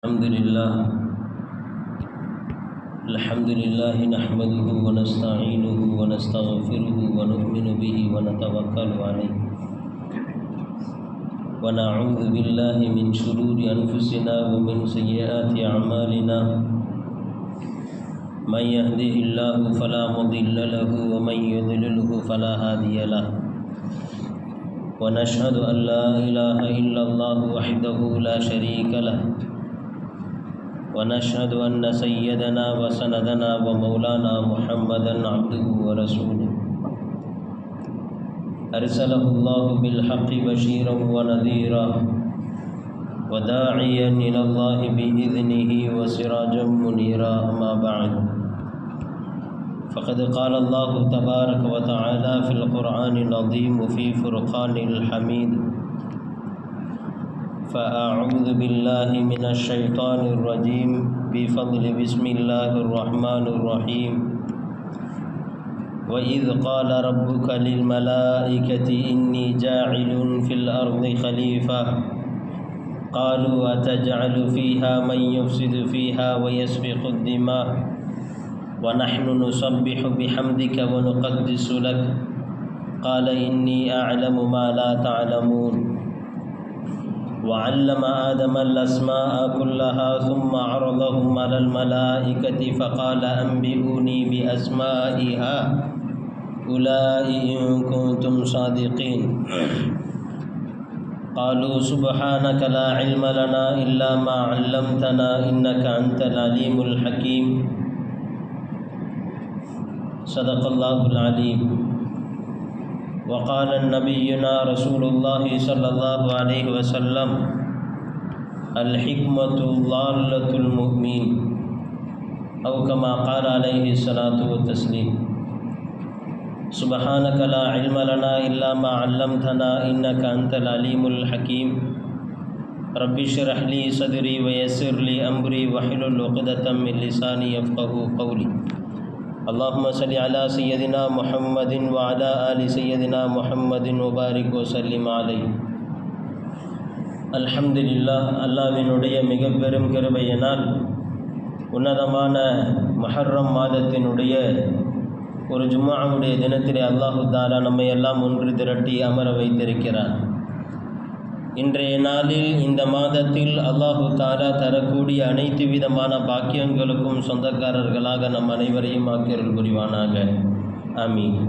الحمد لله نحمده ونستعينه ونستغفره ونؤمن به ونتوكل عليه ونعوذ بالله من شرور أنفسنا ومن سيئات أعمالنا من يهده الله فلا مضل له ومن يضلله فلا هادي له ونشهد أن لا إله إلا الله وحده لا شريك له ونشهد أن سيدنا وسندنا ومولانا محمدا عبده ورسوله أرسله الله بالحق بشيرا ونذيرا وداعيا إلى الله بإذنه وسراجا منيرا. أما بعد فقد قال الله تبارك وتعالى في القرآن العظيم في فرقان الحميد: فأعوذ بالله من الشيطان الرجيم بفضل بسم الله الرحمن الرحيم. وإذ قال ربك للملائكة إني جاعل في الأرض خليفة قالوا أتجعل فيها من يفسد فيها ويسفك الدماء ونحن نسبح بحمدك ونقدس لك قال إني أعلم ما لا تعلمون. وعلم آدم الأسماء كلها ثم عرضهم على الملائكة فقال أنبئوني بأسماء هؤلاء إن كنتم صادقين. قالوا سبحانك لا علم لنا إلا ما علمتنا إنك أنت العليم الحكيم. صدق الله العليم. وقال نبينا رسول الله صلى الله عليه وسلم: الحكمة ضالة المؤمن، أو كما قال عليه الصلاة والتسليم. سبحانك لا علم لنا إلا ما علمتنا إنك أنت العليم الحكيم. رب اشرح لي صدري ويسر لي أمري واحلل عقدة من لساني يفقهوا قولي. اللهم صل على سيدنا محمد وعلى آل سيدنا محمد وبارك وسلم عليه. அல்ஹம்துலில்லாஹ். அல்லாஹ்வினுடைய மிக பெரும் கிருபையினால் உன்னதமான முஹர்ரம் மாதத்தினுடைய ஒரு ஜும்ஆவுடைய தினத்திலே அல்லாஹு தஆலா நம்மை எல்லாம் ஒன்று திரட்டி அமர வைத்திருக்கிறார். இன்றைய நாளில் இந்த மாதத்தில் அல்லாஹு தஆலா தரக்கூடிய அனைத்து விதமான பாக்கியங்களுக்கும் சொந்தக்காரர்களாக நம் அனைவரையும் ஆக்கியருள் புரிவானாக. ஆமீன்.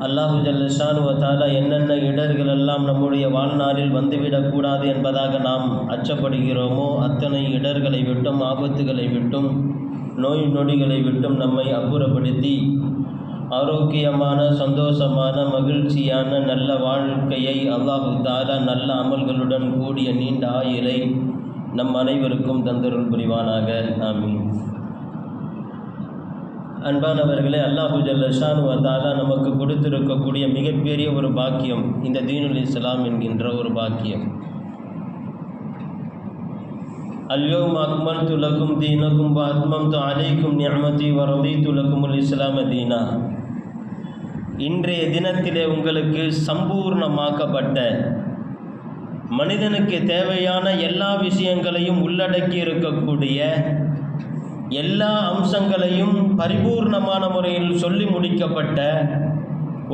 அல்லாஹு ஜல்ல ஷானுஹு வ தஆலா என்னென்ன இடர்கள் எல்லாம் நம்முடைய வாழ்நாளில் வந்துவிடக்கூடாது என்பதாக நாம் அச்சப்படுகிறோமோ அத்தனை இடர்களை விட்டும் ஆபத்துகளை விட்டும் நோய் நொடிகளை விட்டும் நம்மை அப்புறப்படுத்தி ஆரோக்கியமான சந்தோஷமான மகிழ்ச்சியான நல்ல வாழ்க்கையை அல்லாஹு தஆலா நல்ல அமல்களுடன் கூடிய நீண்ட ஆயுளை நம் அனைவருக்கும் தந்தருள் புரிவானாக. ஆமீன். அன்பானவர்களே, அல்லாஹு ஜல்ல ஷானுஹு வ தஆலா நமக்கு கொடுத்திருக்கக்கூடிய மிகப்பெரிய ஒரு பாக்கியம் இந்த தீனுல் இஸ்லாம் என்கின்ற ஒரு பாக்கியம். அல்யௌம அக்மல்து லக்கும் தீனக்கும் வ அத்மம்து அலைக்கும் நிஅமதி வ ரதீது லக்குமுல் இஸ்லாம தீனா. இன்றைய தினத்திலே உங்களுக்கு சம்பூர்ணமாக்கப்பட்ட மனிதனுக்கு தேவையான எல்லா விஷயங்களையும் உள்ளடக்கி இருக்கக்கூடிய எல்லா அம்சங்களையும் பரிபூர்ணமான முறையில் சொல்லி முடிக்கப்பட்ட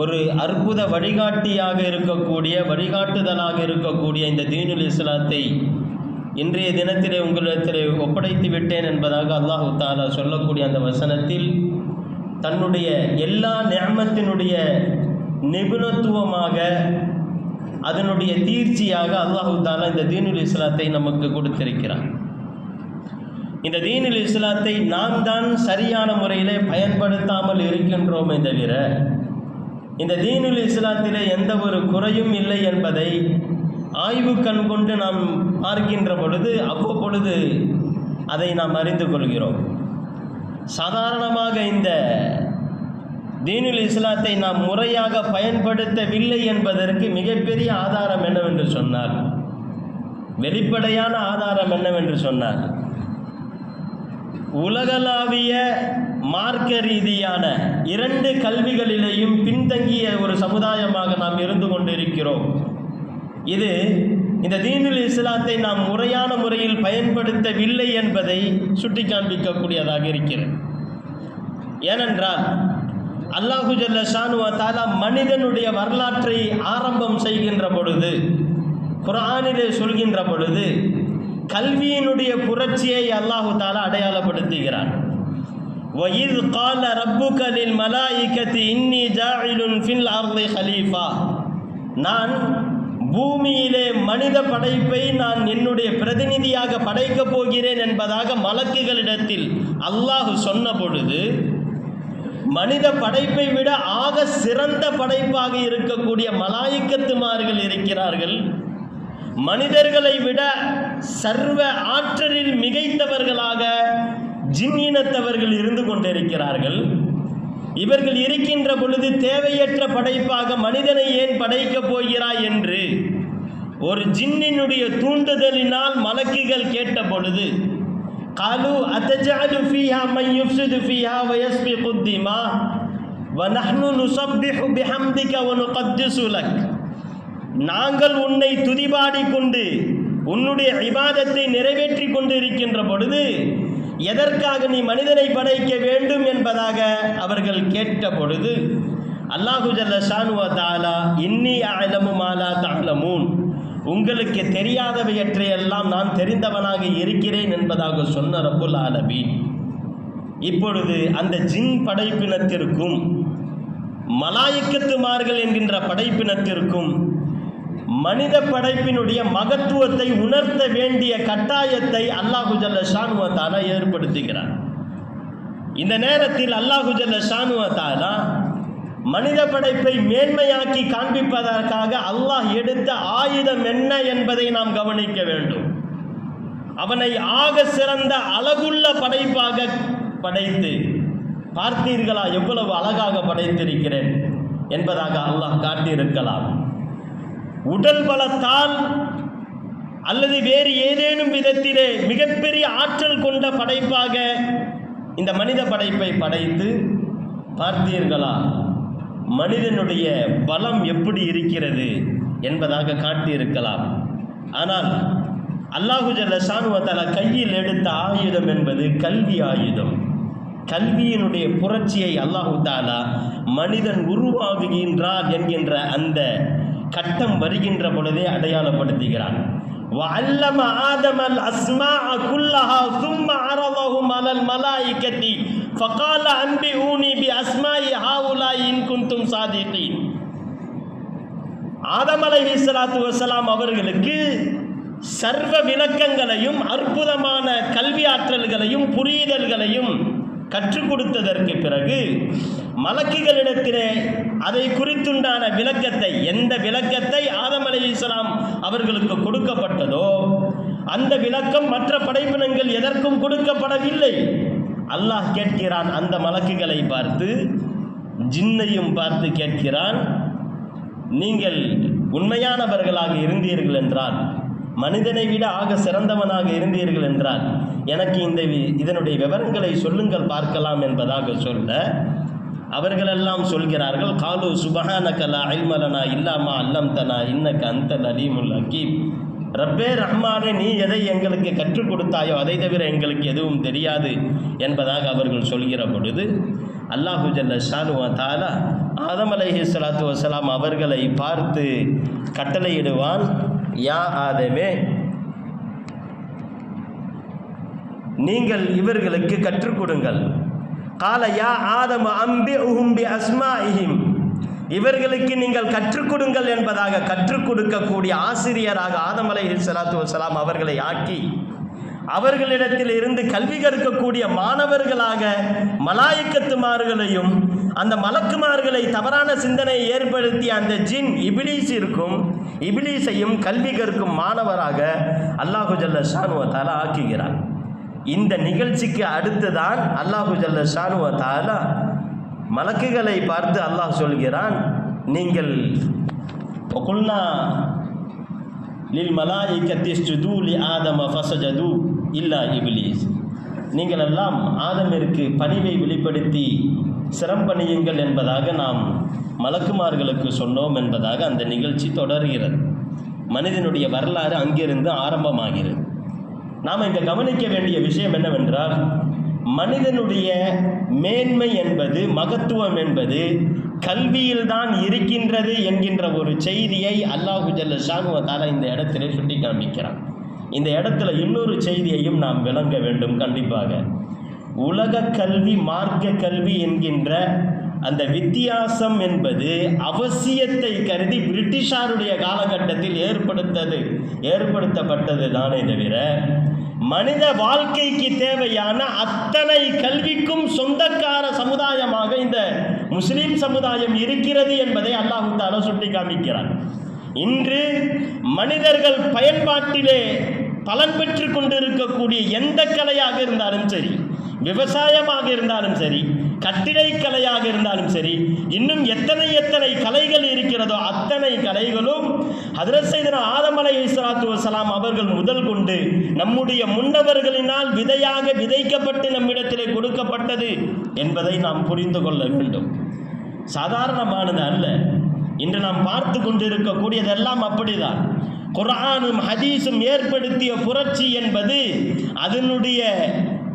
ஒரு அற்புத வழிகாட்டியாக இருக்கக்கூடிய வழிகாட்டுதலாக இருக்கக்கூடிய இந்த தீனுல் இஸ்லாத்தை இன்றைய தினத்திலே உங்களிடத்திலே ஒப்படைத்து விட்டேன் என்பதாக அல்லாஹு தஆலா சொல்லக்கூடிய அந்த வசனத்தில் தன்னுடைய எல்லா நிஅமத்தினுடைய நிபுணத்துவமாக அதனுடைய தீர்ச்சியாக அல்லாஹு தஆலா இந்த தீனுல் இஸ்லாத்தை நமக்கு கொடுத்திருக்கிறார். இந்த தீனுல் இஸ்லாத்தை நாம் தான் சரியான முறையிலே பயன்படுத்தாமல் இருக்கின்றோமே தவிர இந்த தீனுல் இஸ்லாத்திலே எந்த ஒரு குறையும் இல்லை என்பதை ஆய்வு கண் கொண்டு நாம் பார்க்கின்ற பொழுது அவ்வப்பொழுது அதை நாம் அறிந்து கொள்கிறோம். சாதாரணமாக இந்த தீனுல் இஸ்லாத்தை நாம் முறையாக பயன்படுத்தவில்லை என்பதற்கு மிகப்பெரிய ஆதாரம் என்னவென்று சொன்னார், வெளிப்படையான ஆதாரம் என்னவென்று சொன்னார், உலகளாவிய மார்க்க ரீதியான இரண்டு கல்விகளிலேயும் பின்தங்கிய ஒரு சமுதாயமாக நாம் இருந்து கொண்டிருக்கிறோம். இது இந்த தீனுல் இஸ்லாத்தை நாம் முறையான முறையில் பயன்படுத்தவில்லை என்பதை சுட்டி காண்பிக்கக்கூடியதாக இருக்கிறது. ஏனென்றால் அல்லாஹு ஜல்ல ஷானுவ தஆலா மனிதனுடைய வரலாற்றை ஆரம்பம் செய்கின்ற பொழுது, குர்ஆனிலே சொல்கின்ற பொழுது, கல்வியினுடைய புரட்சியை அல்லாஹு தஆலா அடையாளப்படுத்துகிறான். وَإِذْ قَالَ رَبُّكَ لِلْمَلَائِكَةِ إِنِّي جَاعِلٌ فِي الْأَرْضِ خَلِيفَةً, நான் பூமியிலே மனித படைப்பை நான் என்னுடைய பிரதிநிதியாக படைக்கப் போகிறேன் என்பதாக மலக்குகளிடத்தில் அல்லாஹ் சொன்ன பொழுது, மனித படைப்பை விட ஆக சிறந்த படைப்பாக இருக்கக்கூடிய மலாயிக்கத்துமார்கள் இருக்கிறார்கள். மனிதர்களை விட சர்வ ஆற்றலில் மிகைத்தவர்களாக ஜின்னினத்தவர்கள் இருந்து கொண்டிருக்கிறார்கள். இவர்கள் இருக்கின்ற பொழுது தேவையற்ற படைப்பாக மனிதனை ஏன் படைக்கப் போகிறாய் என்று ஒரு ஜின்னினுடைய தூண்டுதலினால் மலக்குகள் கேட்ட பொழுது, قالوا أتجعل فيها من يفسد فيها ويسفك الدماء ونحن نسبح بحمدك ونقدس لك, நாங்கள் உன்னை துதிபாடி கொண்டு உன்னுடைய இபாதத்தை நிறைவேற்றி கொண்டு இருக்கின்ற பொழுது எதற்காக நீ மனிதனை படைக்க வேண்டும் என்பதாக அவர்கள் கேட்ட பொழுது, அல்லாஹு ஜல்ல ஷானுவ தஆலா இன்னி அஅலமு மா லா தஅலமூன், உங்களுக்கு தெரியாதவையற்றையெல்லாம் நான் தெரிந்தவனாக இருக்கிறேன் என்பதாக சொன்ன ரப்புல் ஆலமீன் இப்பொழுது அந்த ஜின் படைப்பினத்திற்கும் மலாயிக்கத்துமார்கள் என்கின்ற படைப்பினத்திற்கும் மனித படைப்பினுடைய மகத்துவத்தை உணர்த்த வேண்டிய கட்டாயத்தை அல்லாஹு ஜல்ல ஷானுவ தஆலா ஏற்படுத்துகிறார். இந்த நேரத்தில் அல்லாஹு ஜல்ல ஷானுவ தஆலா மனித படைப்பை மேன்மையாக்கி காண்பிப்பதற்காக அல்லாஹ் எடுத்த ஆயுதம் என்ன என்பதை நாம் கவனிக்க வேண்டும். அவனை ஆக சிறந்த அழகுள்ள படைப்பாக படைத்து, பார்த்தீர்களா எவ்வளவு அழகாக படைத்திருக்கிறேன் என்பதாக அல்லாஹ் காட்டியிருக்கலாம். உடல் பலத்தால் அல்லது வேறு ஏதேனும் விதத்திலே மிகப்பெரிய ஆற்றல் கொண்ட படைப்பாக இந்த மனித படைப்பை படைத்து, பார்த்தீர்களா மனிதனுடைய பலம் எப்படி இருக்கிறது என்பதாக காட்டியிருக்கலாம். ஆனால் அல்லாஹு ஜல்ல ஷானுவ தஆலா கையில் எடுத்த ஆயுதம் என்பது கல்வி ஆயுதம். கல்வியினுடைய புரட்சியை அல்லாஹு தஆலா மனிதன் உருவாகுகின்றான் என்கின்ற அந்த கட்டம் வருகின்ற பொழுதே அடையாளப்படுத்துகிறான். وَعَلَّمَ آدَمَ الْأَسْمَاءَ كُلَّهَا ثُمَّ عَرَضَهُمْ عَلَى الْمَلَائِكَةِ فَقَالَ أَنْبِئُونِي بِأَسْمَاءِ هَؤُلَاءِ إِن كُنتُمْ صَادِقِينَ. ஆதம் அலைஹிஸ்ஸலாத்து வஸ்ஸலாம் அவர்களுக்கு சர்வ விளக்கங்களையும் அற்புதமான கல்வி ஆற்றல்களையும் புரிதல்களையும் கற்றுக் கொடுத்ததற்கு பிறகு மலக்குகளிடத்திலே அதை குறித்துண்டான விளக்கத்தை, எந்த விளக்கத்தை ஆதம் அலைஹிஸ்ஸலாம் அவர்களுக்கு கொடுக்கப்பட்டதோ அந்த விளக்கம் மற்ற படைப்பினங்கள் எதற்கும் கொடுக்கப்படவில்லை. அல்லாஹ் கேட்கிறான் அந்த மலக்குகளை பார்த்து, ஜின்னையும் பார்த்து கேட்கிறான், நீங்கள் உண்மையானவர்களாக இருந்தீர்கள் என்றால், மனிதனை விட ஆக சிறந்தவனாக இருந்தீர்கள் என்றால் எனக்கு இதனுடைய விவரங்களை சொல்லுங்கள் பார்க்கலாம் என்பதாக சொல்ல, அவர்களெல்லாம் சொல்கிறார்கள், காலு சுபஹானக லா இல்ம லனா இல்லா மா அல்லம்தனா இன்னக அன்தல் அலீமுல் ஹக்கீம். ரப்பே ரஹ்மானே, நீ எதை எங்களுக்கு கற்றுக் கொடுத்தாயோ அதை தவிர எங்களுக்கு எதுவும் தெரியாது என்பதாக அவர்கள் சொல்கிற பொழுது அல்லாஹு ஜல்ல ஷானுவ தஆலா ஆதம் அலைஹிஸ்ஸலாத்து வஸ்ஸலாம் அவர்களை பார்த்து கட்டளையிடுவான், யா ஆதமே, நீங்கள் இவர்களுக்கு கற்றுக் கொடுங்கள். கால யா ஆதம அம்பிஉஹும் பி அஸ்மாஇஹிம், இவர்களுக்கு நீங்கள் கற்றுக் கொடுங்கள் என்பதாக கற்றுக் கொடுக்கக்கூடிய ஆசிரியராக ஆதம் அலைஹிஸ்ஸலாத்து வஸ்ஸலாம் அவர்களை ஆக்கி அவர்களிடத்தில் இருந்து கல்வி கற்கக்கூடிய மாணவர்களாக மலாயிக்கத்துமார்களையும் அந்த மலக்குமார்களை தவறான சிந்தனையை ஏற்படுத்திய அந்த ஜின் இபிலீஸையும் கல்வி கற்கும் மாணவராக அல்லாஹு ஜல்ல ஷானுவ தஆலா ஆக்குகிறார். இந்த நிகழ்ச்சிக்கு அடுத்துதான் அல்லாஹு ஜல்ல ஷானுவ தஆலா மலக்குகளை பார்த்து அல்லாஹ் சொல்கிறான், நீங்கள் குல்னா லில் மலாயிகத்தி இஸ்ஜுது லி ஆதம ஃபஸஜது இல்லா இப்லீஸ், நீங்கள் எல்லாம் ஆதமிற்கு பணிவை வெளிப்படுத்தி சிரம்பணியுங்கள் என்பதாக நாம் மலக்குமார்களுக்கு சொன்னோம் என்பதாக அந்த நிகழ்ச்சி தொடர்கிறது. மனிதனுடைய வரலாறு அங்கிருந்து ஆரம்பமாகிறது. நாம் இங்கே கவனிக்க வேண்டிய விஷயம் என்னவென்றால், மனிதனுடைய மேன்மை என்பது, மகத்துவம் என்பது கல்வியில்தான் இருக்கின்றது என்கின்ற ஒரு செய்தியை அல்லாஹு ஜல்ல ஷானுவ தஆலா இந்த இடத்திலே சுட்டி காண்பிக்கிறான். இந்த இடத்துல இன்னொரு செய்தியையும் நாம் விளங்க வேண்டும். கண்டிப்பாக உலக கல்வி, மார்க்க கல்வி என்கின்ற அந்த வித்தியாசம் என்பது அவசியத்தை கருதி பிரிட்டிஷாருடைய காலகட்டத்தில் ஏற்படுத்தப்பட்டது தானே தவிர, மனித வாழ்க்கைக்கு தேவையான அத்தனை கல்விக்கும் சொந்தக்கார சமுதாயமாக இந்த முஸ்லிம் சமுதாயம் இருக்கிறது என்பதை அல்லாஹ் தஆலா சுட்டி காண்பிக்கிறார். இன்று மனிதர்கள் பயன்பாட்டிலே பலன் பெற்று கொண்டிருக்கக்கூடிய எந்த கலையாக இருந்தாலும் சரி, விவசாயமாக இருந்தாலும் சரி, கட்டிடக்கலையாக இருந்தாலும் சரி, இன்னும் எத்தனை கலைகள் இருக்கிறதோ அத்தனை கலைகளும் ஹஜ்ரத் ஸையதுனா ஆதம் அலைஹிஸ்ஸலாத்து வஸ்ஸலாம் அவர்கள் முதல் கொண்டு நம்முடைய முன்னவர்களினால் விதையாக விதைக்கப்பட்டு நம்மிடத்திலே கொடுக்கப்பட்டது என்பதை நாம் புரிந்து கொள்ள வேண்டும். சாதாரணமானது அல்ல. இன்று நாம் பார்த்து கொண்டிருக்கக்கூடியதெல்லாம் அப்படிதான். குர்ஆனும் ஹதீஸும் ஏற்படுத்திய புரட்சி என்பது அதனுடைய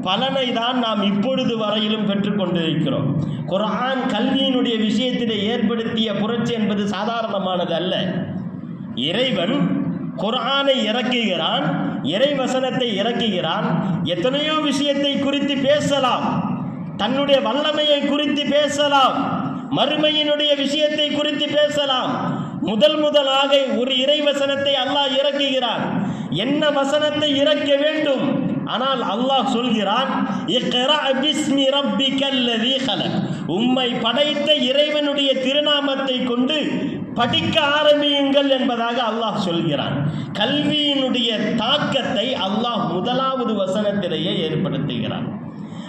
பலனை தான் நாம் இப்பொழுது வரையிலும் பெற்றுக்கொண்டிருக்கிறோம். குர்ஆன் கல்வியினுடைய விஷயத்திலே ஏற்படுத்திய புரட்சி என்பது சாதாரணமானது அல்ல. இறைவன் குர்ஆனை இறக்குகிறான், இறை வசனத்தை இறக்குகிறான். எத்தனையோ விஷயத்தை குறித்து பேசலாம், தன்னுடைய வல்லமையை குறித்து பேசலாம், மறுமையினுடைய விஷயத்தை குறித்து பேசலாம். முதலாக ஒரு இறை வசனத்தை அல்லாஹ் இறக்குகிறான். என்ன வசனத்தை இறக்க வேண்டும்? ஆனால் அல்லாஹ் சொல்கிறான், இக்ரா பிஸ்மி ரப்பிக்கல்லதீ கலக். உம்மை படைத்த இறைவனுடைய திருநாமத்தை கொண்டு படிக்க ஆரம்பியுங்கள் என்பதாக அல்லாஹ் சொல்கிறான். கல்வியினுடைய தாக்கத்தை அல்லாஹ் முதலாவது வசனத்திலேயே ஏற்படுத்துகிறான்.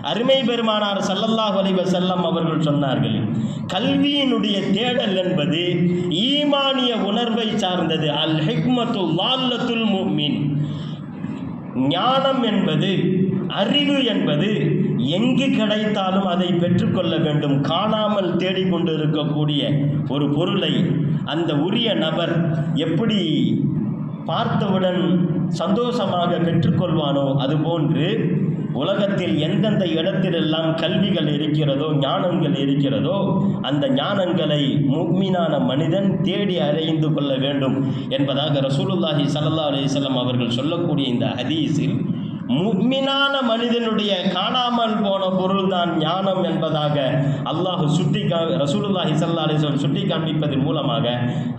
அருமை பெருமானார் ஸல்லல்லாஹு அலைஹி வஸல்லம் அவர்கள் சொன்னார்கள், கல்வியினுடைய தேடல் என்பது ஈமானிய உணர்வை சார்ந்தது. அல் ஹிக்மத்து லால்லத்துல் முஃமின். ஞானம் என்பது, அறிவு என்பது எங்கு கிடைத்தாலும் அதை பெற்றுக்கொள்ள வேண்டும். காணாமல் தேடிக்கொண்டு இருக்கக்கூடிய ஒரு பொருளை அந்த உரிய நபர் எப்படி பார்த்தவுடன் சந்தோஷமாக பெற்றுக்கொள்வானோ, அதுபோன்று உலகத்தில் எந்தெந்த இடத்திலெல்லாம் கல்விகள் இருக்கிறதோ, ஞானங்கள் இருக்கிறதோ, அந்த ஞானங்களை முஃமினான மனிதன் தேடி அறிந்து கொள்ள வேண்டும் என்பதாக ரசூலுல்லாஹி ஸல்லல்லாஹு அலைஹி வஸல்லம் அவர்கள் சொல்லக்கூடிய இந்த ஹதீஸில் முஃமினான மனிதனுடைய காணாமல் போன பொருள் தான் ஞானம் என்பதாக அல்லாஹ் ரசூலுல்லாஹி ஸல்லல்லாஹு அலைஹி வஸல்லம் சுட்டி காண்பிப்பதன் மூலமாக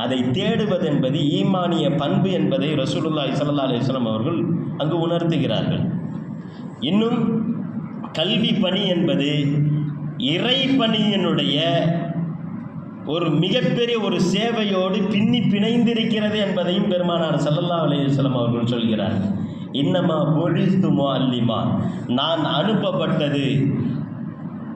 அதை தேடுவது என்பது ஈமானிய பண்பு என்பதை ரசூலுல்லாஹி ஸல்லல்லாஹு அலைஹி வஸல்லம் அவர்கள் அங்கு உணர்த்துகிறார்கள். இன்னும் கல்வி பணி என்பது இறை பணியினுடைய ஒரு மிகப்பெரிய ஒரு சேவையோடு பிணைந்திருக்கிறது என்பதையும் பெருமானார் ஸல்லல்லாஹு அலைஹி வஸல்லம் அவர்கள் சொல்கிறார். இன்னமா புஇஸ்து முஅல்லிமா, நான் அனுப்பப்பட்டது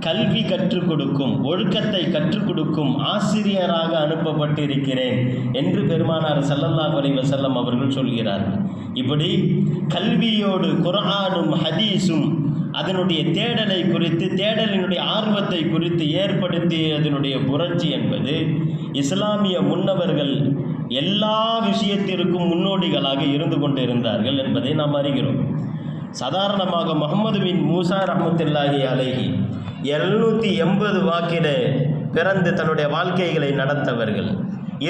கல்வி கற்றுக் கொடுக்கும், ஒழுக்கத்தை கற்றுக் கொடுக்கும் ஆசிரியராக அனுப்பப்பட்டிருக்கிறேன் என்று பெருமானார் ஸல்லல்லாஹு அலைஹி வஸல்லம் அவர்கள் சொல்கிறார்கள். இப்படி கல்வியோடு குர்ஆனும் ஹதீஸும் அதனுடைய தேடலை குறித்து, தேடலினுடைய ஆர்வத்தை குறித்து ஏற்படுத்தியதனுடைய புரட்சி என்பது இஸ்லாமிய முன்னவர்கள் எல்லா விஷயத்திற்கும் முன்னோடிகளாக இருந்து கொண்டிருந்தார்கள் என்பதை நாம் அறிகிறோம். சாதாரணமாக முஹம்மது பின் மூசா ரஹ்மத்துல்லாஹி அலைஹி 780 வாக்கிலே பிறந்து தன்னுடைய வாழ்க்கைகளை நடத்தவர்கள்.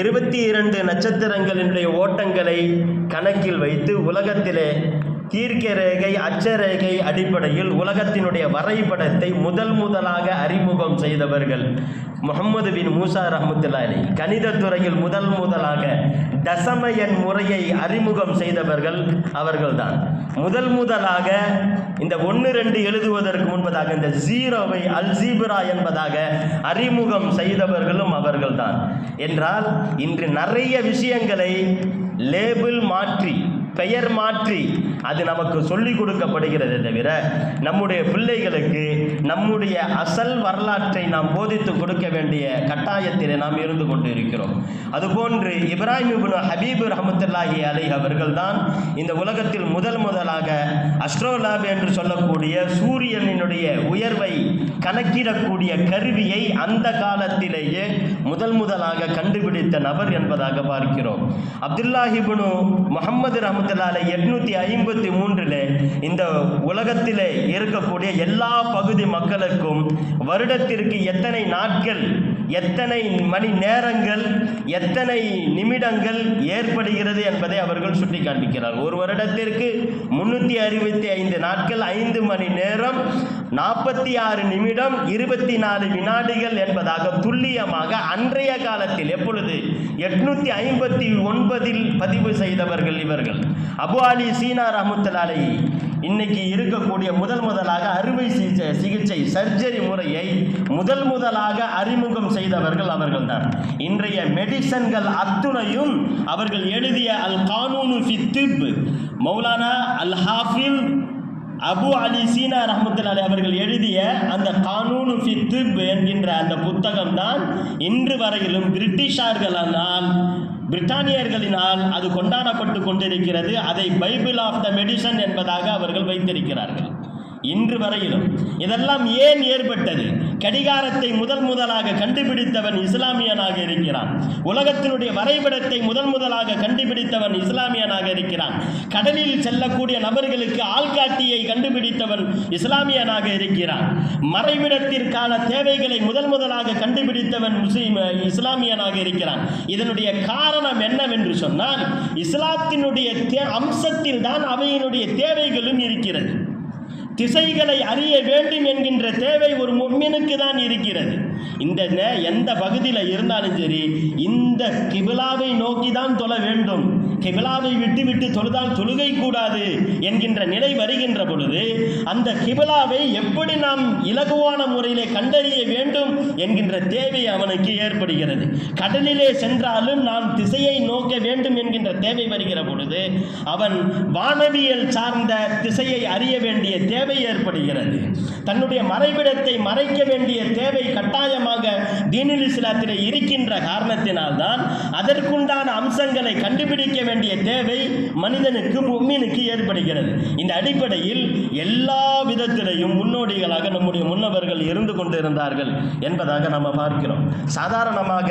22 நட்சத்திரங்களினுடைய ஓட்டங்களை கணக்கில் வைத்து உலகத்திலே தீர்க்க ரேகை, அச்சரேகை அடிப்படையில் உலகத்தினுடைய வரைபடத்தை முதலாக அறிமுகம் செய்தவர்கள் முஹம்மது பின் மூசா ரஹ்மத்துல்லாஹி அலைஹி. கணிதத்துறையில் முதலாக தசம எண் முறையை அறிமுகம் செய்தவர்கள் அவர்கள்தான். முதலாக இந்த 1 2 எழுதுவதற்கு முன்பதாக இந்த ஜீரோவை அல்ஜீப்ரா என்பதாக அறிமுகம் செய்தவர்களும் அவர்கள்தான். என்றால் இன்று நிறைய விஷயங்களை லேபிள் மாற்றி, பெயர் மாற்றி அது நமக்கு சொல்லிக் கொடுக்கப்படுகிறது தவிர, நம்முடைய பிள்ளைகளுக்கு நம்முடைய அசல் வரலாற்றை நாம் போதித்து கொடுக்க வேண்டிய கட்டாயத்தில் நாம் இருந்து கொண்டு இருக்கிறோம். அதுபோன்று இப்ராஹிம் இப்னு ஹபீப் ரஹ்மத்துல்லாஹி அலைஹி அவர்கள் தான் இந்த உலகத்தில் முதலாக அஸ்ட்ரோலாப் என்று சொல்லக்கூடிய சூரியனினுடைய உயர்வை கணக்கிடக்கூடிய கருவியை அந்த காலத்திலேயே முதலாக கண்டுபிடித்த நபர் என்பதாக பார்க்கிறோம். அப்துல்லாஹ் இப்னு முஹம்மது ரஹ்மத்துல்லாஹி 853 இந்த உலகத்திலே இருக்கக்கூடிய எல்லா பகுதி மக்களுக்கும் வருடத்திற்கு எத்தனை நாட்கள், எத்தனை மணி நேரங்கள், எத்தனை நிமிடங்கள் ஏற்படுகிறது என்பதை அவர்கள் சுட்டி காண்பிக்கிறார். ஒரு வருடத்திற்கு 365 நாட்கள், 5 மணி நேரம், 46 நிமிடம், 24 வினாடிகள் என்பதாக துல்லியமாக அன்றைய காலத்தில், எப்பொழுது 859 பதிவு செய்தவர்கள் இவர்கள். அபு அலி சீனா ரஹ்மத்துல்லாஹி இன்னைக்கு இருக்கக்கூடிய முதலாக அறுவை சிகிச்சை சர்ஜரி முறையை முதலாக அறிமுகம் செய்தவர்கள் அவர்கள்தான். இன்றைய மெடிசன்கள் அத்துணையும் அவர்கள் எழுதிய அல் கானூனு ஃபி திப், மௌலானா அல் ஹாஃபில் அபு அலி சீனா ரஹ்மத்துல்லாஹி அவர்கள் எழுதிய அந்த கானூனு ஃபி திப் என்கின்ற அந்த புத்தகம் தான் இன்று வரையிலும் பிரிட்டானியர்களினால் அது கொண்டாடப்பட்டு கொண்டிருக்கிறது. அதை பைபிள் ஆஃப் த மெடிசன் என்பதாக அவர்கள் வைத்திருக்கிறார்கள் இன்று வரையிலும். இதெல்லாம் ஏன் ஏற்பட்டது? கடிகாரத்தை முதலாக கண்டுபிடித்தவன் இஸ்லாமியனாக இருக்கிறான். உலகத்தினுடைய வரைபடத்தை முதலாக கண்டுபிடித்தவன் இஸ்லாமியனாக இருக்கிறான். கடலில் செல்லக்கூடிய நபர்களுக்கு ஆள்காட்டியை கண்டுபிடித்தவன் இஸ்லாமியனாக இருக்கிறான். மறைவிடத்திற்கான தேவைகளை முதலாக கண்டுபிடித்தவன் இஸ்லாமியனாக இருக்கிறான். இதனுடைய காரணம் என்னவென்று சொன்னால், இஸ்லாத்தினுடைய அம்சத்தில் தான் அவையினுடைய தேவைகளும் இருக்கிறது. திசைகளை அறிய வேண்டும் என்கின்ற தேவை ஒரு முஃமினுக்கு தான் இருக்கிறது. இந்த எந்த பகுதியில் இருந்தாலும் சரி, இந்த கிபிலாவை நோக்கி தான் தொழ வேண்டும், கிபிலாவை விட்டு தொழுதால் தொழுகை கூடாது என்கின்ற நிலை வருகின்ற பொழுது, அந்த கிபிலாவை எப்படி நாம் இலகுவான முறையிலே கண்டறிய வேண்டும் என்கின்ற தேவை அவனுக்கு ஏற்படுகிறது. கடலிலே சென்றாலும் நாம் திசையை நோக்க வேண்டும் என்கின்ற தேவை வருகிற பொழுது அவன் வானவியல் சார்ந்த திசையை அறிய வேண்டிய தேவை ஏற்படுகிறது. தன்னுடைய மறைவிடத்தை மறைக்க வேண்டிய தேவை கட்டாயமாக தீனுல் இஸ்லாத்திலே இருக்கின்ற காரணத்தினால்தான் அதற்குண்டான அம்சங்களை கண்டுபிடிக்க வேண்டிய தேவை மனிதனுக்கு, முஃமினுக்கு ஏற்படுகிறது. இந்த அடிப்படையில் எல்லா விதத்திலையும் முன்னோடிகளாக நம்முடைய முன்னவர்கள் இருந்து கொண்டிருந்தார்கள் என்பதாக நாம் பார்க்கிறோம். சாதாரணமாக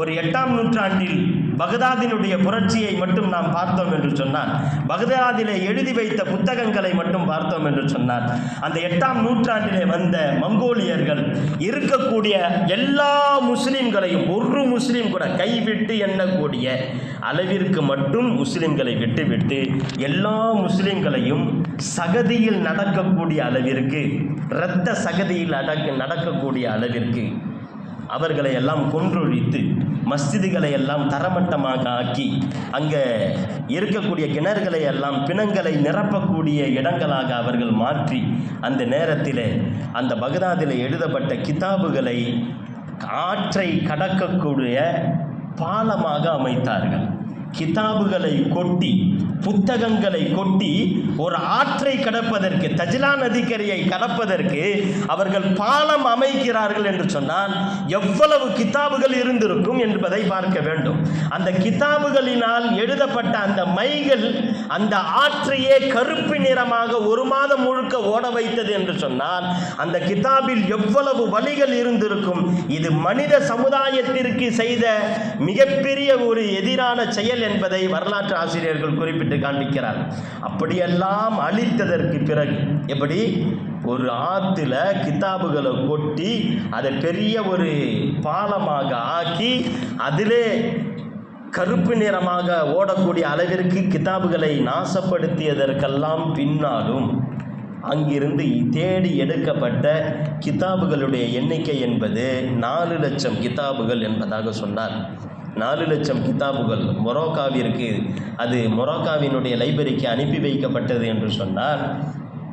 ஒரு 8ஆம் நூற்றாண்டில் பகதாதினுடைய புரட்சியை மட்டும் நாம் பார்த்தோம் என்று சொன்னால், பகதாதிலே எழுதி வைத்த புத்தகங்களை மட்டும் பார்த்தோம் என்று சொன்னால், அந்த 8ஆம் நூற்றாண்டிலே வந்த மங்கோலியர்கள் இருக்கக்கூடிய எல்லா முஸ்லிம்களையும், ஒரு முஸ்லிம் கூட கைவிட்டு எண்ணக்கூடிய அளவிற்கு மட்டும் முஸ்லிம்களை விட்டுவிட்டு எல்லா முஸ்லிம்களையும் சகதியில் நடக்கக்கூடிய அளவிற்கு, இரத்த சகதியில் நடக்கக்கூடிய அளவிற்கு அவர்களை எல்லாம் கொன்றொழித்து மஸ்ஜிதுகளை எல்லாம் தரமட்டமாக ஆக்கி அங்கே இருக்கக்கூடிய கிணறுகளை எல்லாம் பிணங்களை நிரப்பக்கூடிய இடங்களாக அவர்கள் மாற்றி, அந்த நேரத்தில் அந்த பகதாதில் எழுதப்பட்ட கிதாபுகளை ஆற்றை கடக்கக்கூடிய பாலமாக அமைத்தார்கள். கிதாபுகளை கொட்டி, புத்தகங்களை கொட்டி ஒரு ஆற்றை கடப்பதற்கு, தஜ்லா நதிக்கரையை கடப்பதற்கு அவர்கள் பாலம் அமைக்கிறார்கள் என்று சொன்னால் எவ்வளவு கிதாபுகள் இருந்திருக்கும் என்பதை பார்க்க வேண்டும். அந்த கிதாபுகளினால் எழுதப்பட்ட அந்த மைகள் அந்த ஆற்றையே கருப்பு நிறமாக ஒரு மாதம் முழுக்க ஓட வைத்தது என்று சொன்னால் அந்த கிதாபில் எவ்வளவு வழிகள் இருந்திருக்கும். இது மனித சமுதாயத்திற்கு செய்த மிகப்பெரிய ஒரு எதிரான செயல் என்பதை வரலாற்று ஆசிரியர்கள் குறிப்பிட்டு காண்பிக்கிறார். அப்படியெல்லாம் அழித்ததற்கு பிறகு, எப்படி ஒரு ஆற்றுல கிதாபுகளை கொட்டி அதை பெரிய ஒரு பாலமாக ஆக்கி அதிலே கருப்பு நிறமாக ஓடக்கூடிய அளவிற்கு கிதாபுகளை நாசப்படுத்தியதற்கெல்லாம் பின்னாலும் அங்கிருந்து தேடி எடுக்கப்பட்ட கிதாபுகளுடைய எண்ணிக்கை என்பது 4 லட்சம் கிதாபுகள் என்பதாக சொன்னார். 4 லட்சம் கிதாபுகள் மொரோக்காவிற்கு, அது மொரோக்காவினுடைய லைப்ரரிக்கு அனுப்பி வைக்கப்பட்டது என்று சொன்னால்,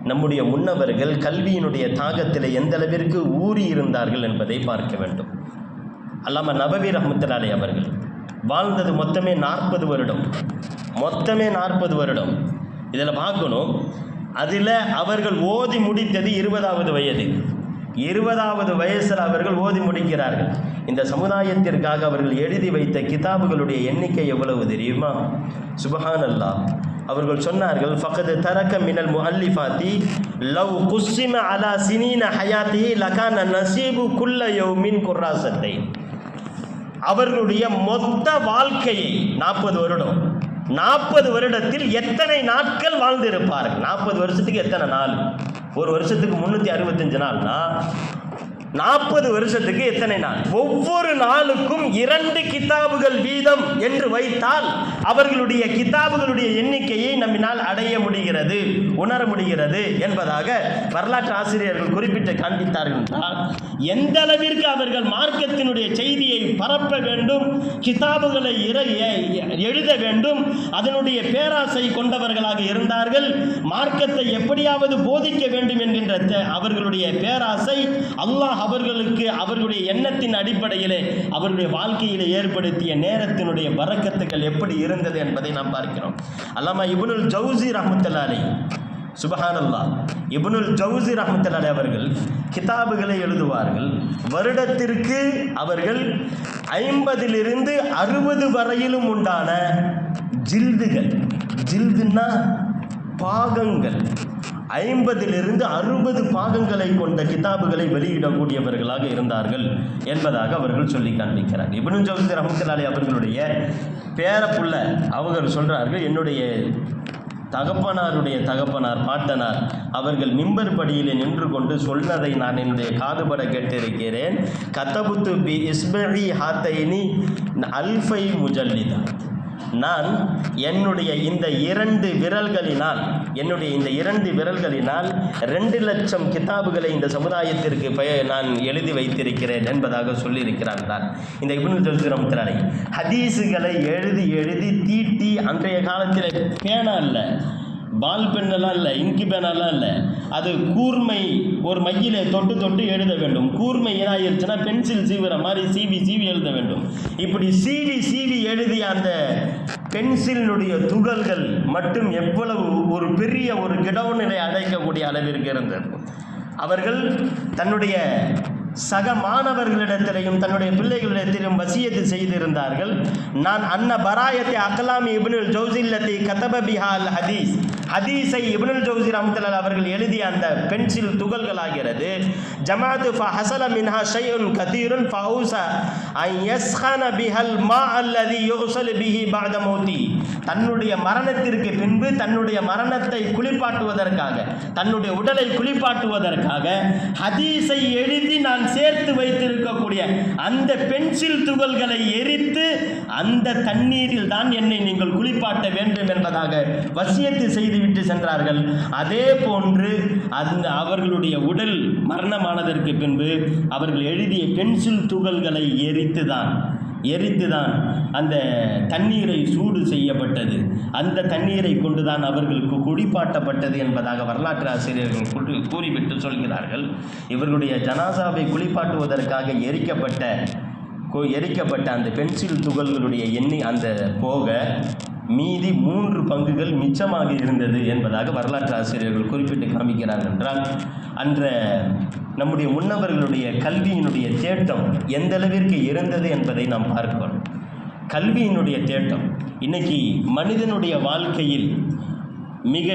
நம்முடைய முன்னவர்கள் கல்வியினுடைய தாகத்தில் எந்த அளவிற்கு ஊறி இருந்தார்கள் என்பதை பார்க்க வேண்டும். அல்லாமா நபவி ரஹ்மத்துல்லாஹி அவர்கள் வாழ்ந்தது மொத்தமே 40 வருடம். மொத்தமே 40 வருடம். இதில் பார்க்கணும், அதில் அவர்கள் ஓதி முடித்தது 20வது வயது. 20வது வயசில் அவர்கள் ஓதி முடிக்கிறார்கள். இந்த சமுதாயத்திற்காக அவர்கள் எழுதி வைத்த கிதாபுகளுடைய எண்ணிக்கை எவ்வளவு தெரியுமா? சுபஹானல்லாஹ், அவர்கள் சொன்னார்கள், ஃபகத் தரக மினல் முஅல்லிஃபாத்தி லவ் குஸ்ஸிம அலா சினீன ஹயாத்திஹி லகான நஸீபு குல்ல யௌமின் குர்ராசத்தை. அவர்களுடைய மொத்த வாழ்க்கையை 40 வருடம், 40 வருடத்தில் எத்தனை நாட்கள் வாழ்ந்திருப்பார்கள்? 40 வருஷத்துக்கு எத்தனை நாள்? ஒரு வருஷத்துக்கு 365 நாள்னா 40 வருஷத்துக்கு எத்தனை நாள்? ஒவ்வொரு நாளுக்கும் 2 கிதாபுகள் வீதம் என்று வைத்தால் அவர்களுடைய கிதாபுகளுடைய எண்ணிக்கையை நம்மினால் அடைய முடிகிறது, உணர முடிகிறது என்பதாக வரலாற்று ஆசிரியர்கள் குறிப்பிட்டு காண்பித்தார்கள் என்றால், எந்த அளவிற்கு அவர்கள் மார்க்கத்தினுடைய செய்தியை பரப்ப வேண்டும், கிதாபுகளை எழுத வேண்டும், அதனுடைய பேராசை கொண்டவர்களாக இருந்தார்கள். மார்க்கத்தை எப்படியாவது போதிக்க வேண்டும் என்கின்ற அவர்களுடைய பேராசை அல்லாஹ் அவர்களுக்கு அவர்களுடைய எண்ணத்தின் அடிப்படையிலே அவர்களுடைய வாழ்க்கையிலே ஏற்படுத்திய நேரத்தினுடைய பரக்கத்துக்கள் எப்படி இருந்தது என்பதை நாம் பார்க்கிறோம். அல்லாமா இப்னுல் ஜௌசி ரஹ்மத்துல்லாஹி அலைஹி, சுப்ஹானல்லாஹ், இப்னுல் ஜௌசி ரஹ்மத்துல்லாஹி அவர்கள் கிதாபுகளை எழுதுவார்கள். வருடத்திற்கு அவர்கள் 50லிருந்து 60 வரையிலும் உண்டான ஜில்துகள், ஜில்துன்னா பாகங்கள், 50லிருந்து 60 பாகங்களை கொண்ட கிதாபுகளை வெளியிடக்கூடியவர்களாக இருந்தார்கள் என்பதாக அவர்கள் சொல்லி காண்பிக்கிறார். இப்னு ஜௌசி ரஹ்மத்துல்லாஹி அவர்களுடைய பேரப்புள்ள அவர்கள் சொல்றார்கள், என்னுடைய தகப்பனாருடைய தகப்பனார், பாட்டனார் அவர்கள் மிம்பர் படியிலே நின்று கொண்டு சொன்னதை நான் என்னுடைய காதுபட கேட்டிருக்கிறேன். கதபுத்து பி இஸ்பி ஹாத்தைனி அல்ஃபை முஜல்லிதா. நான் என்னுடைய இந்த 2 விரல்களினால் 2 லட்சம் கிதாபுகளை இந்த சமுதாயத்திற்கு நான் எழுதி வைத்திருக்கிறேன் என்பதாக சொல்லியிருக்கிறார்கள். இந்த இப்னு ஜௌசி ரஹ்மத்துல்லாஹி ஹதீஸுகளை எழுதி தீட்டி, அன்றைய காலத்தில் பேனா இல்லை, பால் பெண்ணெல்லாம் இல்லை, இங்கி பேனெல்லாம் இல்லை, அது கூர்மை, ஒரு மையிலே தொட்டு எழுத வேண்டும். கூர்மை ஏனாயிருச்சுன்னா பென்சில் சீவுற மாதிரி சீவி எழுத வேண்டும். இப்படி சீவி எழுதிய அந்த பென்சிலினுடைய துகள்கள் மட்டும் எவ்வளவு ஒரு பெரிய ஒரு கிடவுனிலை அடைக்கக்கூடிய அளவிற்கு இருந்தது. அவர்கள் தன்னுடைய சக மாணவர்களிடத்திலையும் தன்னுடைய பிள்ளைகளிடத்திலும் வசியத்து செய்திருந்தார்கள். நான் அன்ன பராயத்தை அக்லாமி இப்னுல் ஜௌசி அல்லதி கதப பிஹா அல் ஹதீஸ், ஹதீஸை இப்னுல் ஜௌசி ரஹ்மத்துல்லாஹி அவர்கள் எழுதிய அந்த பென்சில் துகள்களாகிறது. ஜமாத்து ஃபஹஸல மின்ஹா ஷைஉன் கதீருன் ஃபௌஸ அன் யஸ்ஹன பிஹல் மா அல்லதி யுஸல் பிஹி பஅத மௌதி. தன்னுடைய மரணத்திற்கு பின்பு தன்னுடைய மரணத்தை குளிப்பாட்டுவதற்காக, தன்னுடைய உடலை குளிப்பாட்டுவதற்காக ஹதீஸை எழுதி நான் சேர்த்து வைத்திருக்கக்கூடிய அந்த பென்சில் துகள்களை எரித்து அந்த தண்ணீரில் தான் என்னை நீங்கள் குளிப்பாட்ட வேண்டும் என்பதாக வசியத்து செய்துவிட்டு சென்றார்கள். அதே போன்று அந்த அவர்களுடைய உடல் மரணமானதற்கு பின்பு அவர்கள் எழுதிய பென்சில் துகள்களை எரித்துதான் அந்த தண்ணீரை சூடு செய்யப்பட்டது. அந்த தண்ணீரை கொண்டுதான் அவர்களுக்கு குளிப்பாட்டப்பட்டது என்பதாக வரலாற்று ஆசிரியர்கள் கூறிவிட்டு சொல்கிறார்கள். இவர்களுடைய ஜனாசாவை குளிப்பாட்டுவதற்காக எரிக்கப்பட்ட அந்த பென்சில் துகள்களுடைய அந்த போக மீதி 3 பங்குகள் மிச்சமாக இருந்தது என்பதாக வரலாற்று ஆசிரியர்கள் குறிப்பிட்டு காமிக்கிறார்கள். என்றால் அன்ற நம்முடைய முன்னவர்களுடைய கல்வியினுடைய தேட்டம் எந்த அளவிற்கு இருந்தது என்பதை நாம் பார்க்கிறோம். கல்வியினுடைய தேட்டம் இன்னைக்கு மனிதனுடைய வாழ்க்கையில் மிக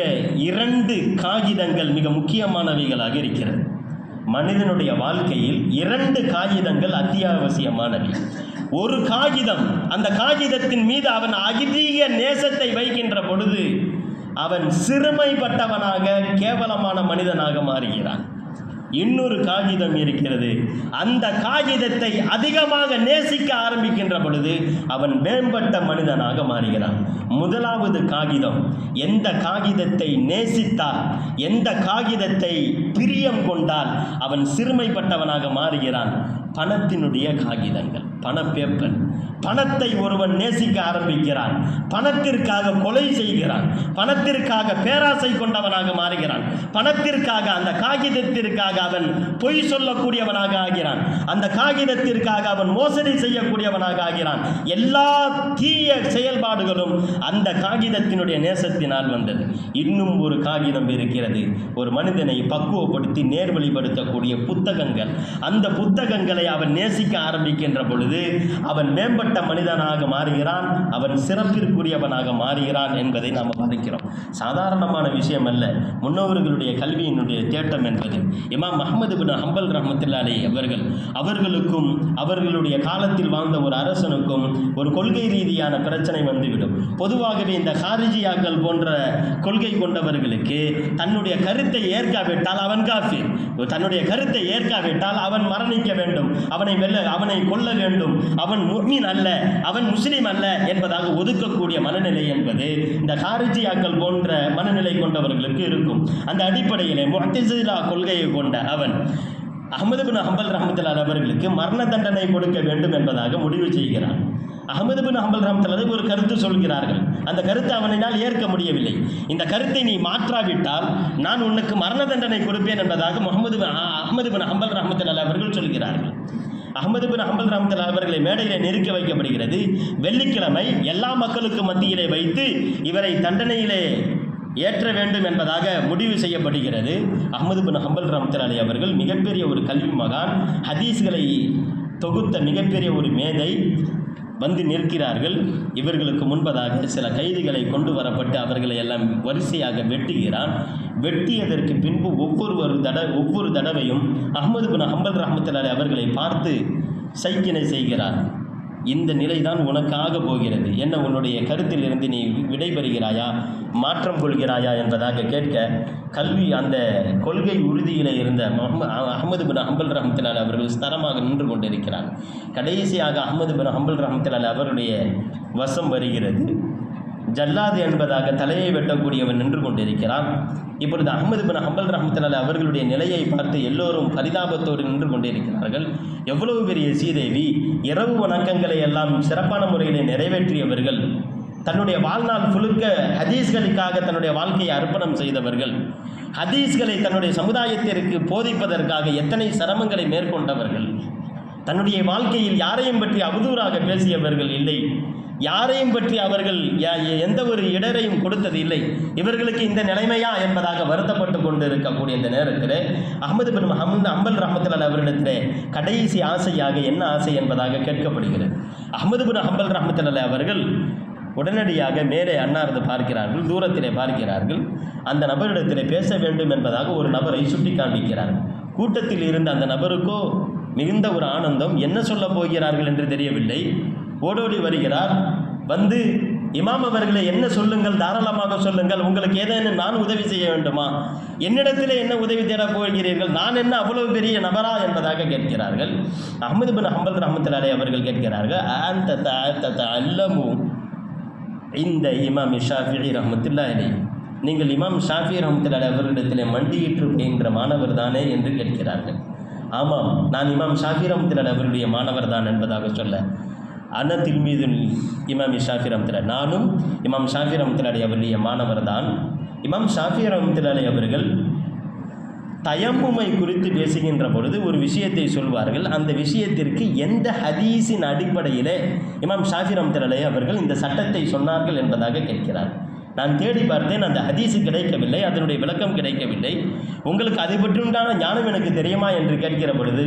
2 காகிதங்கள் மிக முக்கியமானவைகளாக இருக்கிறது. மனிதனுடைய வாழ்க்கையில் 2 காகிதங்கள் அத்தியாவசியமானவை. ஒரு காகிதம், அந்த காகிதத்தின் மீது அவன் அதிக நேசத்தை வைக்கின்ற பொழுது அவன் சிறுமைப்பட்டவனாக, கேவலமான மனிதனாக மாறுகிறான். இன்னொரு காகிதம் இருக்கிறது, அந்த காகிதத்தை அதிகமாக நேசிக்க ஆரம்பிக்கின்ற பொழுது அவன் மேம்பட்ட மனிதனாக மாறுகிறான். முதலாவது காகிதம், எந்த காகிதத்தை நேசித்தால், எந்த காகிதத்தை பிரியம் கொண்டால் அவன் சிறுமைப்பட்டவனாக மாறுகிறான். பணத்தினுடைய காகிதங்கள், பேப்பர். பணத்தை ஒருவன் நேசிக்க ஆரம்பிக்கிறான், பணத்திற்காக கொலை செய்கிறான், பணத்திற்காக பேராசை கொண்டவனாக மாறுகிறான், பணத்திற்காக அந்த காகிதத்திற்காக அவன் பொய் சொல்லக்கூடியவனாக ஆகிறான், அந்த காகிதத்திற்காக அவன் மோசடி செய்யக்கூடியவனாக ஆகிறான். எல்லா தீய செயல்பாடுகளும் அந்த காகிதத்தினுடைய நேசத்தினால் வந்தது. இன்னும் ஒரு காகிதம் இருக்கிறது, ஒரு மனிதனை பக்குவப்படுத்தி நேர்வழிப்படுத்தக்கூடிய புத்தகங்கள். அந்த புத்தகங்களை அவன் நேசிக்க ஆரம்பிக்கின்ற பொழுது பொழுது அவன் மேம்பட்ட மனிதனாக மாறுகிறான், அவன் சிறப்பிற்குரியவனாக மாறுகிறான் என்பதை நாம் பார்க்கிறோம். சாதாரணமான விஷயம் அல்ல முன்னோர்களுடைய கல்வியினுடைய தேட்டம் என்பது. இமாம் அஹ்மது பின் ஹம்பல் ரஹ்மத்துல்லாஹி அவர்களுக்கும் அவர்களுடைய காலத்தில் வாழ்ந்த ஒரு அரசனுக்கும் ஒரு கொள்கை ரீதியான பிரச்சனை வந்துவிடும். பொதுவாகவே இந்த ஹாரிஜியாக்கள் போன்ற கொள்கை கொண்டவர்களுக்கு தன்னுடைய கருத்தை ஏற்காவிட்டால் அவன் காஃபிர், தன்னுடைய கருத்தை ஏற்காவிட்டால் அவன் மரணிக்க வேண்டும், அவனை கொல்ல வேண்டும், அவன் முஃமின் அல்ல, அவன் முஸ்லிம் அல்ல என்பதாக ஒதுக்கக்கூடிய மனநிலை என்பது இந்த ஹாரிஜியாக்கள் போன்ற மனநிலை கொண்டவர்களுக்கு இருக்கும். அந்த அடிப்படையிலே முஅ்தஸிலா கொள்கையை கொண்ட அவன் அஹ்மது பின் ஹம்பல் ரஹ்மத்துல்லாஹி அவர்களுக்கு மரண தண்டனை கொடுக்க வேண்டும் என்பதாக முடிவு செய்கிறான். அஹ்மது பின் ஹம்பல் ரஹ்மத்துல்லாஹி ஒரு கருத்து சொல்கிறார்கள், அந்த கருத்தை அவனால் ஏற்க முடியவில்லை. இந்த கருத்தை நீ மாற்றாவிட்டால் நான் உனக்கு மரண தண்டனை கொடுப்பேன் என்பதாக அஹ்மது பின் ஹம்பல் ரஹ்மத்துல்லாஹி அவர்கள் சொல்கிறார்கள். அஹ்மது பின் ஹம்பல் ரஹ்மத்துல்லாஹி அவர்களை மேடையிலே நிறுக்க வைக்கப்படுகிறது. வெள்ளிக்கிழமை எல்லா மக்களுக்கும் மத்தியிலே வைத்து இவரை தண்டனையிலே ஏற்ற வேண்டும் என்பதாக முடிவு செய்யப்படுகிறது. அஹ்மது பின் ஹம்பல் ரஹ்மத்துல்லாஹி அவர்கள் மிகப்பெரிய ஒரு கல்வி மகான், ஹதீஸ்களை தொகுத்த மிகப்பெரிய ஒரு மேதை வந்து நிற்கிறார்கள். இவர்களுக்கு முன்பதாக சில கைதிகளை கொண்டு வரப்பட்டு அவர்களை எல்லாம் வரிசையாக வெட்டுகிறான். வெட்டியதற்கு பின்பு ஒவ்வொரு தடவையும் அஹ்மது பின் ஹம்பல் ரஹ்மத்துல்லாஹி அவர்களை பார்த்து சைக்கினை செய்கிறார். இந்த நிலைதான் உனக்காக போகிறது, என்ன உன்னுடைய கருத்திலிருந்து நீ விடைபெறுகிறாயா, மாற்றம் கொள்கிறாயா என்பதாக கேட்க கல்வி அந்த கொள்கை உறுதியில் இருந்த அஹ்மது பின் ஹம்பல் ரஹ்மத்துல்லாஹி அவர்கள் ஸ்தரமாக நின்று கொண்டிருக்கிறார். கடைசியாக அஹ்மது பின் ஹம்பல் ரஹ்மத்துல்லாஹி அவருடைய வசம் வருகிறது. ஜல்லாது என்பதாக தலையை வெட்டக்கூடியவன் நின்று கொண்டிருக்கிறான். இப்பொழுது அஹ்மது பின் ஹம்பல் ரஹ்மத்துல்லாஹி அவர்களுடைய நிலையை பார்த்து எல்லோரும் பரிதாபத்தோடு நின்று கொண்டிருக்கிறார்கள். எவ்வளவு பெரிய சீதேவி, இரவு வணக்கங்களை எல்லாம் சிறப்பான முறையிலே நிறைவேற்றியவர்கள், தன்னுடைய வாழ்நாள் முழுக்க ஹதீஸ்களுக்காக தன்னுடைய வாழ்க்கையை அர்ப்பணம் செய்தவர்கள், ஹதீஸ்களை தன்னுடைய சமுதாயத்திற்கு போதிப்பதற்காக எத்தனை சிரமங்களை மேற்கொண்டவர்கள், தன்னுடைய வாழ்க்கையில் யாரையும் பற்றி அவதூறாக பேசியவர்கள் இல்லை, யாரையும் பற்றி அவர்கள் எந்த ஒரு இடரையும் கொடுத்தது இல்லை. இவர்களுக்கு இந்த நிலைமையா என்பதாக வருத்தப்பட்டு கொண்டு இருக்கக்கூடிய இந்த நேரத்தில் அஹ்மது பின் ஹம்பல் ரஹ்மத்துல்லாஹி அவர்களிடத்திலே கடைசி ஆசையாக என்ன ஆசை என்பதாக கேட்கப்படுகிறது. அஹ்மது பின் ஹம்பல் ரஹ்மத்துல்லாஹி அவர்கள் உடனடியாக மேலே அன்னார்ந்து பார்க்கிறார்கள், தூரத்திலே பார்க்கிறார்கள். அந்த நபரிடத்திலே பேச வேண்டும் என்பதாக ஒரு நபரை சுட்டி காண்பிக்கிறார்கள். கூட்டத்தில் இருந்த அந்த நபருக்கோ மிகுந்த ஒரு ஆனந்தம், என்ன சொல்ல போகிறார்கள் என்று தெரியவில்லை. ஓடோடி வருகிறார். வந்து இமாம் அவர்களை என்ன சொல்லுங்கள், தாராளமாக சொல்லுங்கள், உங்களுக்கு ஏதேனும் நான் உதவி செய்ய வேண்டுமா, என்னிடத்தில் என்ன உதவி தேடப் போகிறீர்கள், நான் என்ன அவ்வளவு பெரிய நபரா என்பதாக கேட்கிறார்கள். அஹ்மது பின் ஹம்பல் ரஹ்மத்துல்லாஹி அவர்கள் கேட்கிறார்கள், அல்லமு இந்த இமாம் ஷாஃபிஈ ரஹ்மத்துல்லாஹி, நீங்கள் இமாம் ஷாஃபிஈ ரஹ்மத்துல்லாஹி அவர்களிடத்தில் மண்டியிட்டு என்கிற மாணவர் தானே என்று கேட்கிறார்கள். ஆமாம், நான் இமாம் ஷாஃபிஈ ரஹ்மத்துல்லாஹி அவருடைய மாணவர் தான் என்பதாக சொல்ல, அன தில்மீது இமாம் ஷாஃபிஈ ரஹ்மத்துல்லாஹி, நானும் இமாம் ஷாஃபிஈ ரஹ்மத்துல்லாஹி அவருடைய மாணவர் தான். இமாம் ஷாஃபிஈ ரஹ்மத்துல்லாஹி அவர்கள் தயம்முமை குறித்து பேசுகின்ற பொழுது ஒரு விஷயத்தை சொல்வார்கள். அந்த விஷயத்திற்கு எந்த ஹதீஸின் அடிப்படையில் இமாம் ஷாஃபிஈ ரஹ்மத்துல்லாஹி அவர்கள் இந்த சட்டத்தை சொன்னார்கள் என்பதாக கேட்கிறார். நான் தேடி பார்த்தேன், அந்த ஹதீஸு கிடைக்கவில்லை, அதனுடைய விளக்கம் கிடைக்கவில்லை. உங்களுக்கு அதை பற்றியுண்டான ஞானம் எனக்கு தெரியுமா என்று கேட்கிற பொழுது,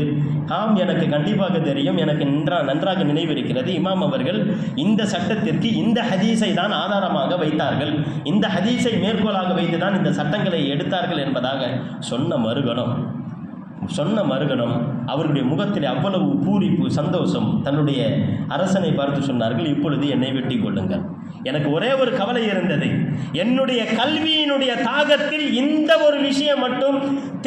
ஆம், எனக்கு கண்டிப்பாக தெரியும், எனக்கு நன்றாக நினைவிருக்கிறது. இமாம் அவர்கள் இந்த சட்டத்திற்கு இந்த ஹதீஸை தான் ஆதாரமாக வைத்தார்கள், இந்த ஹதீஸை மேற்கோளாக வைத்து தான் இந்த சட்டங்களை எடுத்தார்கள் என்பதாக சொன்ன மறுகணம் அவருடைய முகத்தில் அவ்வளவு பூரிப்பு, சந்தோஷம். தன்னுடைய அரசனை பார்த்து சொன்னார்கள், இப்பொழுது என்னை வெட்டி கொள்ளுங்கள். எனக்கு ஒரே ஒரு கவலை இருந்தது, என்னுடைய கல்வியினுடைய தாகத்தில் இந்த ஒரு விஷயம் மட்டும்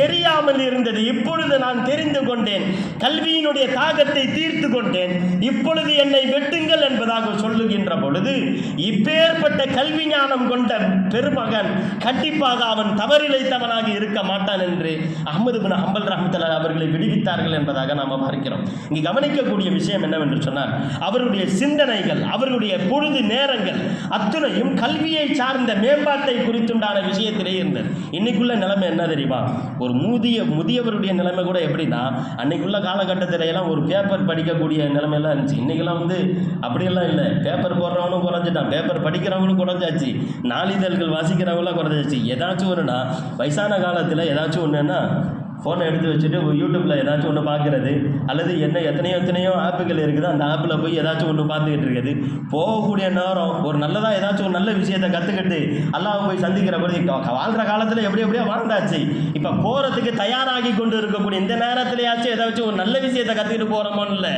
தெரியாமல் இருந்தது. இப்பொழுது நான் தெரிந்து கொண்டேன், கல்வியினுடைய தாகத்தை தீர்த்து கொண்டேன், இப்பொழுது என்னை வெட்டுங்கள் என்பதாக சொல்லுகின்ற பொழுது, இப்பேற்பட்ட கல்வி ஞானம் கொண்ட பெருமகன் கண்டிப்பாக அவன் தவறிழைத்தவனாக இருக்க மாட்டான் என்று அஹ்மது பின் ஹம்பல் ரஹ்மத்துல்லாஹி அவர்களை விடுவித்தார்கள் என்பதாக நாம் பார்க்கிறோம். இங்கு கவனிக்கக்கூடிய விஷயம் என்னவென்று சொன்னால், அவருடைய சிந்தனைகள், அவர்களுடைய பொழுது நேரங்கள் அத்துணையும் கல்வியை சார்ந்த மேம்பாட்டை குறித்துண்டான விஷயத்திலே இருந்தது. இன்னைக்குள்ள நிலைமை என்ன தெரியுமா, ஒரு முதியவருடைய நிலைமை கூட எப்படின்னா, அன்னைக்குள்ள காலகட்டத்தில எல்லாம் ஒரு பேப்பர் படிக்கக்கூடிய நிலைமையெல்லாம் இருந்துச்சு. இன்னைக்கெல்லாம் அப்படியெல்லாம் இல்லை. பேப்பர் போடுறவனும் குறைஞ்சிட்டான், பேப்பர் படிக்கிறவங்களும் குறைஞ்சாச்சு, நாளிதழ்கள் வாசிக்கிறவங்களாம் குறைஞ்சாச்சு. ஏதாச்சும் ஒன்றுனா வயசான காலத்தில் ஏதாச்சும் ஒன்றுன்னா ஃபோனை எடுத்து வச்சுட்டு யூடியூப்பில் ஏதாச்சும் ஒன்று பார்க்குறது, அல்லது எத்தனையோ ஆப்புகள் இருக்குது, அந்த ஆப்பில் போய் ஏதாச்சும் ஒன்று பார்த்துக்கிட்டு இருக்குது. போகக்கூடிய நேரம் ஒரு நல்லதாக ஏதாச்சும் ஒரு நல்ல விஷயத்தை கற்றுக்கிட்டு அல்லாஹ் போய் சந்திக்கிற பொழுது வாழ்கிற காலத்தில் எப்படியோ வாழ்ந்தாச்சு. இப்போ போகிறதுக்கு தயாராகி கொண்டு இருக்கக்கூடிய இந்த நேரத்திலேயாச்சும் ஏதாச்சும் ஒரு நல்ல விஷயத்தை கற்றுக்கிட்டு போகிறோமோன்னு இல்லை,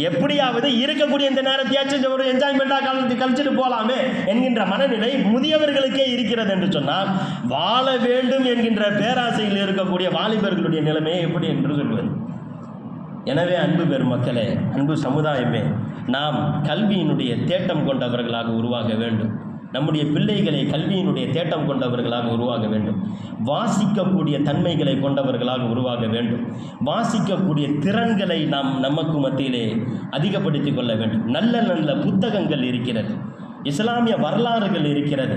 எப்படியாவது இருக்கக்கூடிய இந்த நேரத்தையாச்சும் ஒரு என்ஜாய்மெண்ட்டாக கழிச்சுட்டு போகலாமே என்கின்ற மனநிலை முதியவர்களுக்கே இருக்கிறது என்று சொன்னால், வாழ வேண்டும் என்கின்ற பேராசையில் இருக்கக்கூடிய வாலிபர்களுடைய நிலைமையை எப்படி என்று சொல்வது? எனவே அன்பு பெருமக்களே, அன்பு சமுதாயமே, நாம் கல்வியினுடைய தேட்டம் கொண்டவர்களாக உருவாக வேண்டும். நம்முடைய பிள்ளைகளை கல்வியினுடைய தேட்டம் கொண்டவர்களாக உருவாக வேண்டும். வாசிக்கக்கூடிய தன்மைகளை கொண்டவர்களாக உருவாக வேண்டும். வாசிக்கக்கூடிய திறன்களை நாம் நமக்கு மத்தியிலே அதிகப்படுத்தி கொள்ள வேண்டும். நல்ல நல்ல புத்தகங்கள் இருக்கிறது, இஸ்லாமிய வரலாறுகள் இருக்கிறது,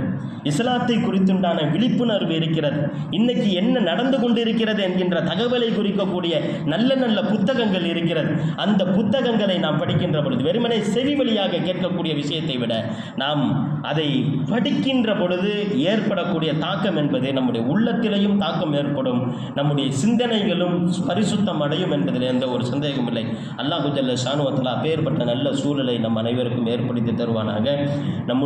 இஸ்லாத்தை குறித்துண்டான விழிப்புணர்வு இருக்கிறது, இன்னைக்கு என்ன நடந்து கொண்டிருக்கிறது என்கின்ற தகவலை குறிக்கக்கூடிய நல்ல நல்ல புத்தகங்கள் இருக்கிறது. அந்த புத்தகங்களை நாம் படிக்கின்ற பொழுது வெறுமனே செவி வழியாக கேட்கக்கூடிய விஷயத்தை விட நாம் அதை படிக்கின்ற பொழுது ஏற்படக்கூடிய தாக்கம் என்பது நம்முடைய உள்ளத்திலேயும் தாக்கம் ஏற்படும், நம்முடைய சிந்தனைகளும் பரிசுத்தம் அடையும் என்பதில் எந்த ஒரு சந்தேகமும் இல்லை. அல்லாஹ் ஜல்ல ஷானு வ தஆலா அப்பேற்பட்ட நல்ல சூழலை நம் அனைவருக்கும் ஏற்படுத்தி தருவானாக. நம்முடைய